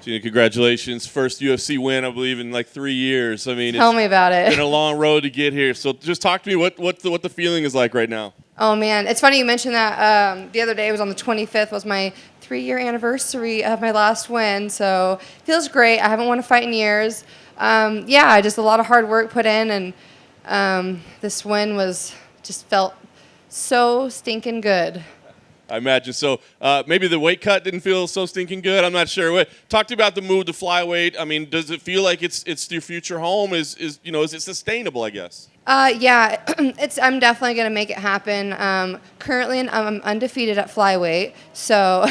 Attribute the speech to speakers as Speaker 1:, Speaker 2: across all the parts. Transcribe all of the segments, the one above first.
Speaker 1: Gina, congratulations. First UFC win, I believe, in like 3 years. I mean,
Speaker 2: Tell me about it.
Speaker 1: It's been a long road to get here. So just talk to me what the feeling is like right now.
Speaker 2: Oh, man. It's funny you mentioned that. The other day was on the 25th was my 3-year anniversary of my last win. So it feels great. I haven't won a fight in years. Just a lot of hard work put in. And this win just felt so stinking good.
Speaker 1: I imagine so. Maybe the weight cut didn't feel so stinking good. I'm not sure. Talk to me about the move to flyweight. I mean, does it feel like it's your future home? Is it sustainable? I guess.
Speaker 2: Yeah, I'm definitely gonna make it happen. Currently, I'm undefeated at flyweight. So,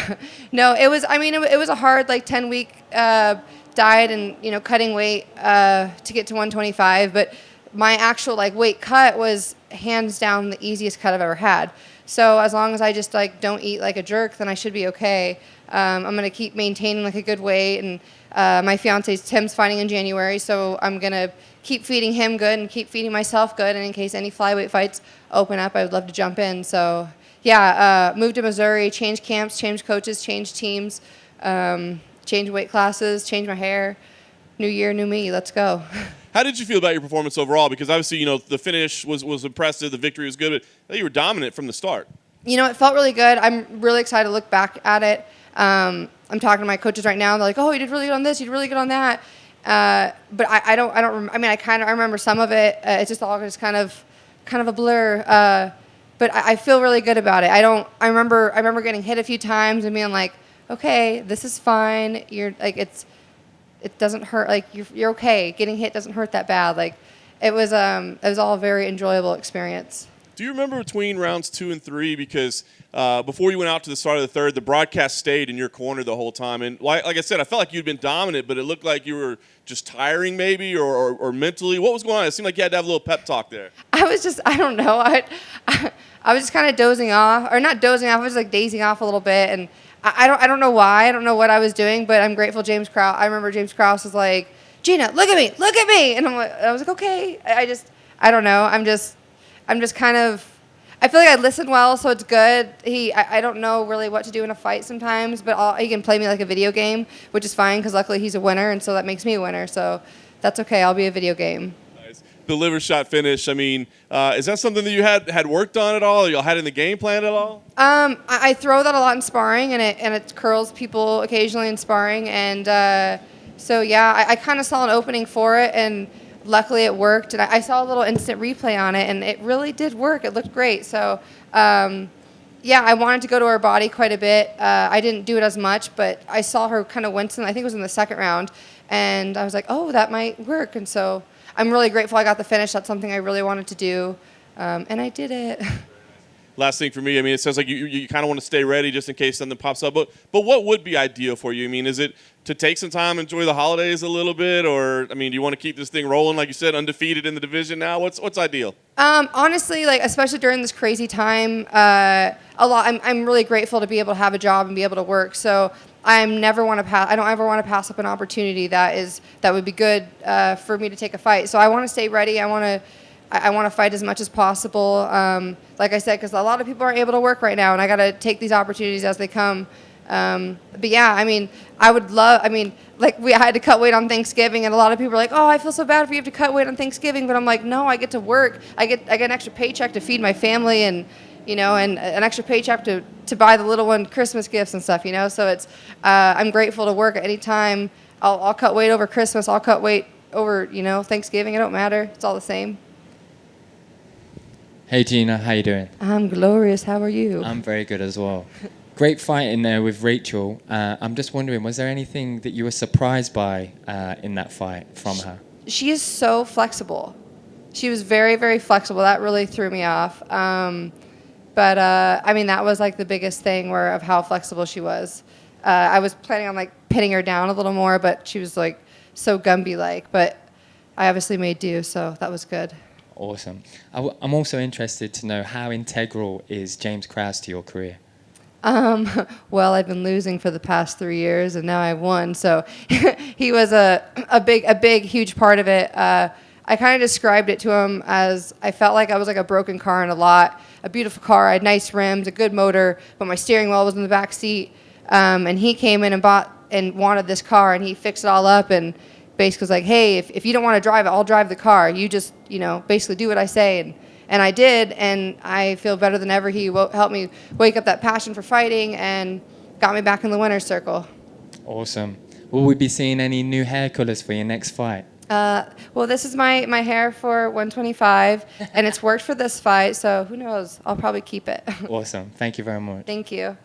Speaker 2: no, it was. I mean, it was a hard 10-week diet and cutting weight to get to 125. But my actual weight cut was hands down the easiest cut I've ever had. So as long as I just don't eat like a jerk, then I should be okay. I'm gonna keep maintaining a good weight, and my fiance Tim's fighting in January, so I'm gonna keep feeding him good and keep feeding myself good. And in case any flyweight fights open up, I would love to jump in. So yeah, moved to Missouri, changed camps, changed coaches, changed teams, changed weight classes, changed my hair. New year, new me. Let's go.
Speaker 1: How did you feel about your performance overall? Because obviously, the finish was impressive, the victory was good, but I think you were dominant from the start.
Speaker 2: It felt really good. I'm really excited to look back at it. I'm talking to my coaches right now. They're like, "Oh, you did really good on this. You did really good on that." But I remember some of it. It's just all just kind of a blur. But I feel really good about it. I remember getting hit a few times and being like, "Okay, this is fine. It doesn't hurt. You're okay. Getting hit doesn't hurt that bad." It was all a very enjoyable experience.
Speaker 1: Do you remember between rounds 2 and 3? Because before you went out to the start of the third, the broadcast stayed in your corner the whole time. And like I said, I felt like you'd been dominant, but it looked like you were just tiring maybe or mentally. What was going on? It seemed like you had to have a little pep talk there.
Speaker 2: I don't know. I was just kind of dozing off. Or not dozing off. I was dazing off a little bit. And I don't know why. I don't know what I was doing, but I'm grateful James Krause. I remember James Krause was like, "Gina, look at me," and I was like, okay. I don't know. I'm just kind of. I feel like I listen well, so it's good. I don't know really what to do in a fight sometimes, but he can play me like a video game, which is fine because luckily he's a winner, and so that makes me a winner. So that's okay. I'll be a video game.
Speaker 1: The liver shot finish, I mean, is that something that you had worked on at all? Or y'all had in the game plan at all?
Speaker 2: I throw that a lot in sparring, and it curls people occasionally in sparring. And so, yeah, I kind of saw an opening for it, and luckily it worked. And I saw a little instant replay on it, and it really did work. It looked great. So, I wanted to go to her body quite a bit. I didn't do it as much, but I saw her kind of wincing. I think it was in the second round. And I was like, oh, that might work. And so I'm really grateful I got the finish. That's something I really wanted to do, and I did it.
Speaker 1: Last thing for me, I mean, it sounds like you kind of want to stay ready just in case something pops up. But what would be ideal for you? I mean, is it to take some time, enjoy the holidays a little bit, or I mean, do you want to keep this thing rolling, like you said, undefeated in the division now? What's ideal?
Speaker 2: Honestly, especially during this crazy time, I'm really grateful to be able to have a job and be able to work. So I don't ever want to pass up an opportunity that would be good for me to take a fight. So I want to stay ready. I want to fight as much as possible. Like I said, because a lot of people aren't able to work right now, and I got to take these opportunities as they come. But yeah, I mean, I had to cut weight on Thanksgiving, and a lot of people are like, "Oh, I feel so bad for you have to cut weight on Thanksgiving," but I'm like, no, I get to work. I get an extra paycheck to feed my family, and and an extra paycheck to buy the little one Christmas gifts and stuff. So it's I'm grateful to work at any time. I'll cut weight over Christmas. I'll cut weight over Thanksgiving. It don't matter. It's all the same.
Speaker 3: Hey Gina, how you doing?
Speaker 2: I'm glorious. How are you?
Speaker 3: I'm very good as well. Great fight in there with Rachel. I'm just wondering, was there anything that you were surprised by in that fight from her?
Speaker 2: She is so flexible. She was very, very flexible. That really threw me off. But that was the biggest thing of how flexible she was. I was planning on pinning her down a little more, but she was so Gumby-like. But I obviously made do, so that was good.
Speaker 3: Awesome. I'm also interested to know how integral is James Krause to your career?
Speaker 2: Well, I've been losing for the past 3 years, and now I've won. So he was a big, huge part of it. I kind of described it to him as I felt like I was like a broken car in a lot. A beautiful car, I had nice rims, a good motor, but my steering wheel was in the back seat. And he came in and bought and wanted this car, and he fixed it all up and basically was like, hey, if you don't want to drive it, I'll drive the car. You just, basically do what I say. And I did, and I feel better than ever. He helped me wake up that passion for fighting and got me back in the winner's circle.
Speaker 3: Awesome. Will we be seeing any new hair colors for your next fight?
Speaker 2: Well, this is my hair for 125, and it's worked for this fight, so who knows? I'll probably keep it.
Speaker 3: Awesome. Thank you very much.
Speaker 2: Thank you.